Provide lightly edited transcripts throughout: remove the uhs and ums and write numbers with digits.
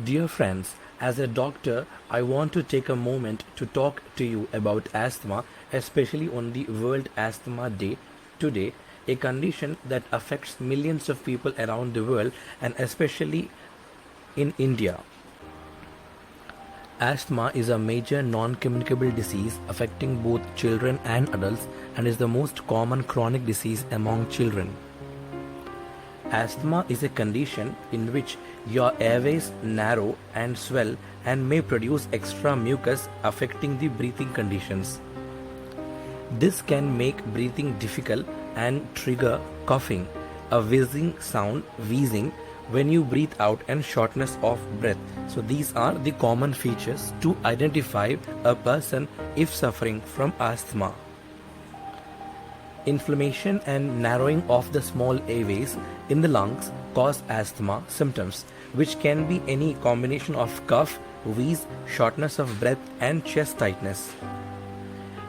Dear friends, as a doctor, I want to take a moment to talk to you about asthma, especially on the World Asthma Day today, a condition that affects millions of people around the world and especially in India. Asthma is a major non-communicable disease affecting both children and adults and is the most common chronic disease among children. Asthma is a condition in which your airways narrow and swell and may produce extra mucus affecting the breathing conditions. This can make breathing difficult and trigger coughing, a wheezing when you breathe out, and shortness of breath. So these are the common features to identify a person if suffering from asthma. Inflammation and narrowing of the small airways in the lungs cause asthma symptoms, which can be any combination of cough, wheeze, shortness of breath, and chest tightness.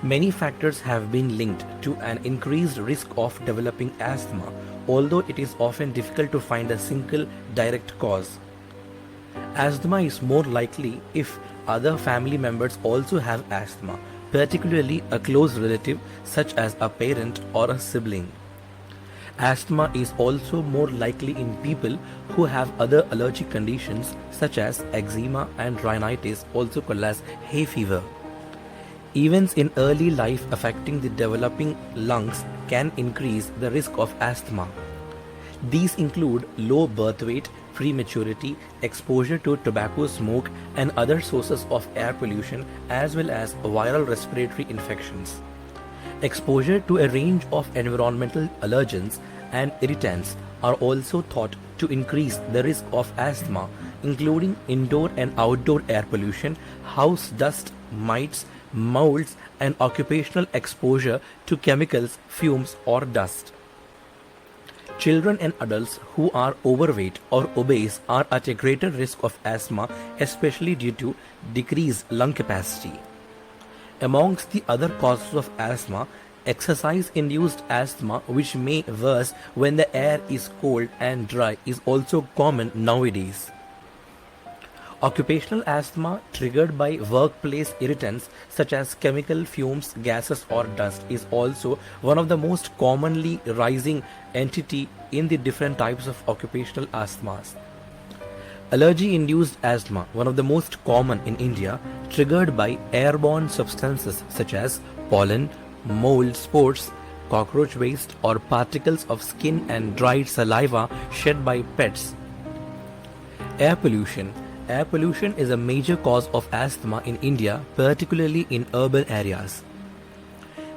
Many factors have been linked to an increased risk of developing asthma, although it is often difficult to find a single direct cause. Asthma is more likely if other family members also have asthma, particularly a close relative such as a parent or a sibling. Asthma is also more likely in people who have other allergic conditions such as eczema and rhinitis, also called as hay fever. Events in early life affecting the developing lungs can increase the risk of asthma. These include low birth weight, prematurity, exposure to tobacco smoke and other sources of air pollution, as well as viral respiratory infections. Exposure to a range of environmental allergens and irritants are also thought to increase the risk of asthma, including indoor and outdoor air pollution, house dust, mites, molds, and occupational exposure to chemicals, fumes, or dust. Children and adults who are overweight or obese are at a greater risk of asthma, especially due to decreased lung capacity. Amongst the other causes of asthma, exercise-induced asthma, which may worsen when the air is cold and dry, is also common nowadays. Occupational asthma triggered by workplace irritants such as chemical fumes, gases or dust is also one of the most commonly rising entity in the different types of occupational asthmas. Allergy-induced asthma, one of the most common in India, triggered by airborne substances such as pollen, mold spores, cockroach waste or particles of skin and dried saliva shed by pets. Air pollution. Air pollution is a major cause of asthma in India, particularly in urban areas.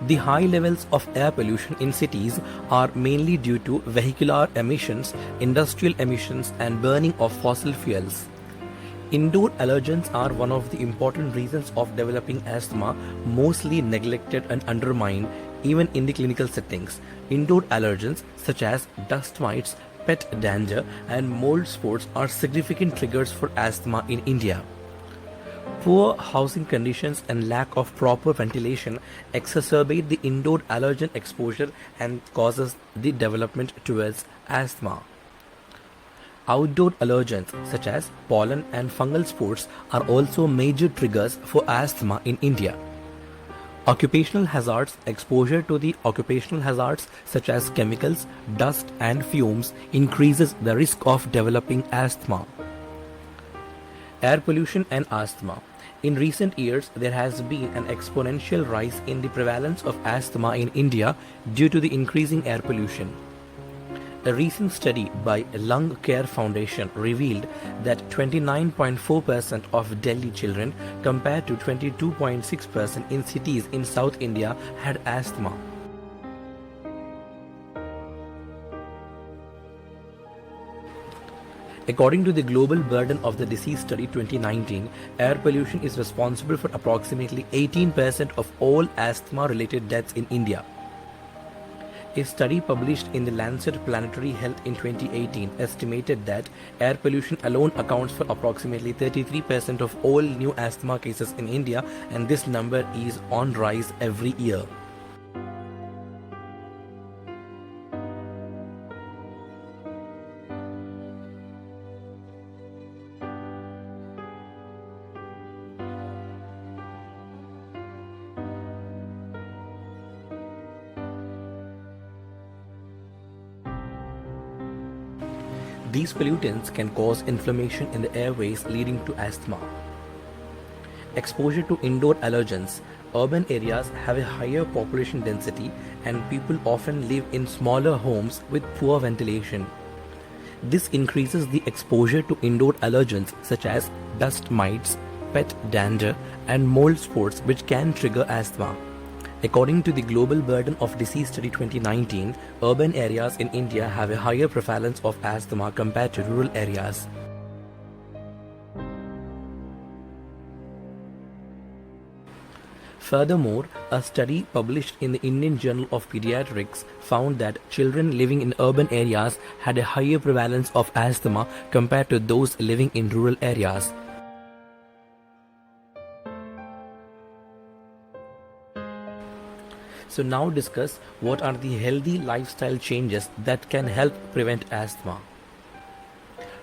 The high levels of air pollution in cities are mainly due to vehicular emissions, industrial emissions, and burning of fossil fuels. Indoor allergens are one of the important reasons of developing asthma, mostly neglected and undermined even in the clinical settings. Indoor allergens such as dust mites, pet dander, and mold spores are significant triggers for asthma in India. Poor housing conditions and lack of proper ventilation exacerbate the indoor allergen exposure and causes the development towards asthma. Outdoor allergens such as pollen and fungal spores are also major triggers for asthma in India. Occupational hazards. Exposure to the occupational hazards such as chemicals, dust and fumes increases the risk of developing asthma. Air pollution and asthma. In recent years, there has been an exponential rise in the prevalence of asthma in India due to the increasing air pollution. A recent study by Lung Care Foundation revealed that 29.4% of Delhi children compared to 22.6% in cities in South India had asthma. According to the Global Burden of the Disease Study 2019, air pollution is responsible for approximately 18% of all asthma-related deaths in India. A study published in the Lancet Planetary Health in 2018 estimated that air pollution alone accounts for approximately 33% of all new asthma cases in India, and this number is on rise every year. These pollutants can cause inflammation in the airways leading to asthma. Exposure to indoor allergens. Urban areas have a higher population density and people often live in smaller homes with poor ventilation. This increases the exposure to indoor allergens such as dust mites, pet dander, and mold spores, which can trigger asthma. According to the Global Burden of Disease Study 2019, urban areas in India have a higher prevalence of asthma compared to rural areas. Furthermore, a study published in the Indian Journal of Pediatrics found that children living in urban areas had a higher prevalence of asthma compared to those living in rural areas. So now discuss what are the healthy lifestyle changes that can help prevent asthma.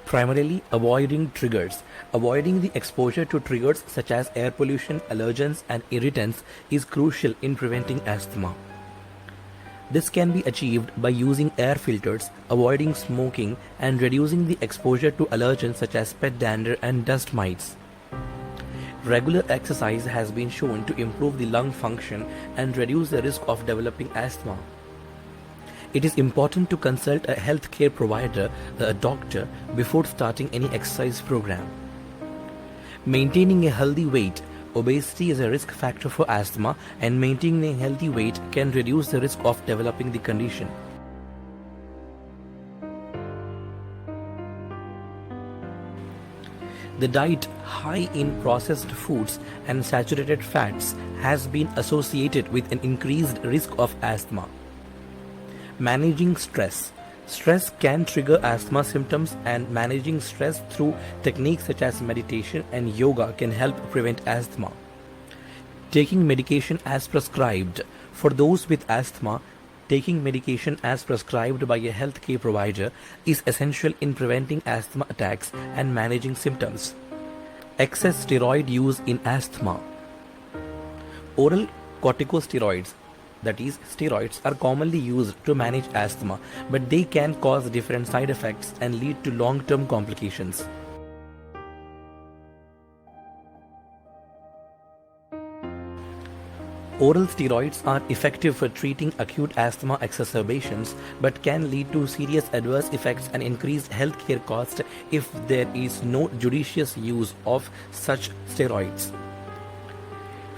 Primarily, avoiding triggers. Avoiding the exposure to triggers such as air pollution, allergens, and irritants is crucial in preventing asthma. This can be achieved by using air filters, avoiding smoking, and reducing the exposure to allergens such as pet dander and dust mites. Regular exercise has been shown to improve the lung function and reduce the risk of developing asthma. It is important to consult a healthcare provider, a doctor, before starting any exercise program. Maintaining a healthy weight. Obesity is a risk factor for asthma, and maintaining a healthy weight can reduce the risk of developing the condition. The diet high in processed foods and saturated fats has been associated with an increased risk of asthma. Managing stress. Stress can trigger asthma symptoms, and managing stress through techniques such as meditation and yoga can help prevent asthma. Taking medication as prescribed. For those with asthma, taking medication as prescribed by a healthcare provider is essential in preventing asthma attacks and managing symptoms. Excess steroid use in asthma. Oral corticosteroids, that is, steroids, are commonly used to manage asthma, but they can cause different side effects and lead to long-term complications. Oral steroids are effective for treating acute asthma exacerbations, but can lead to serious adverse effects and increased healthcare costs if there is no judicious use of such steroids.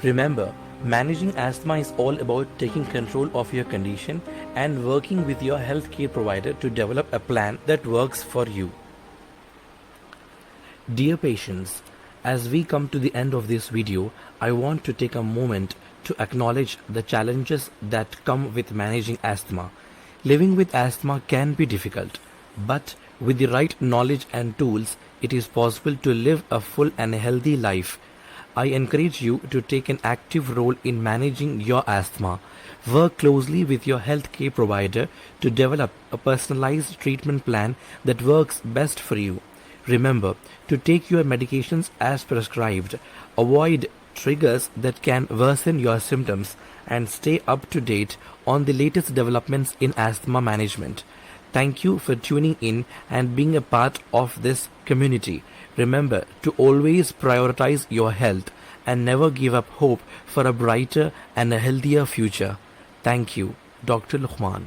Remember, managing asthma is all about taking control of your condition and working with your healthcare provider to develop a plan that works for you. Dear patients, as we come to the end of this video, I want to take a moment to acknowledge the challenges that come with managing asthma. Living with asthma can be difficult, but with the right knowledge and tools, it is possible to live a full and healthy life. I encourage you to take an active role in managing your asthma. Work closely with your healthcare provider to develop a personalized treatment plan that works best for you. Remember to take your medications as prescribed. Avoid triggers that can worsen your symptoms, and stay up to date on the latest developments in asthma management. Thank you for tuning in and being a part of this community. Remember to always prioritize your health and never give up hope for a brighter and a healthier future. Thank you, Dr. LUQMAN.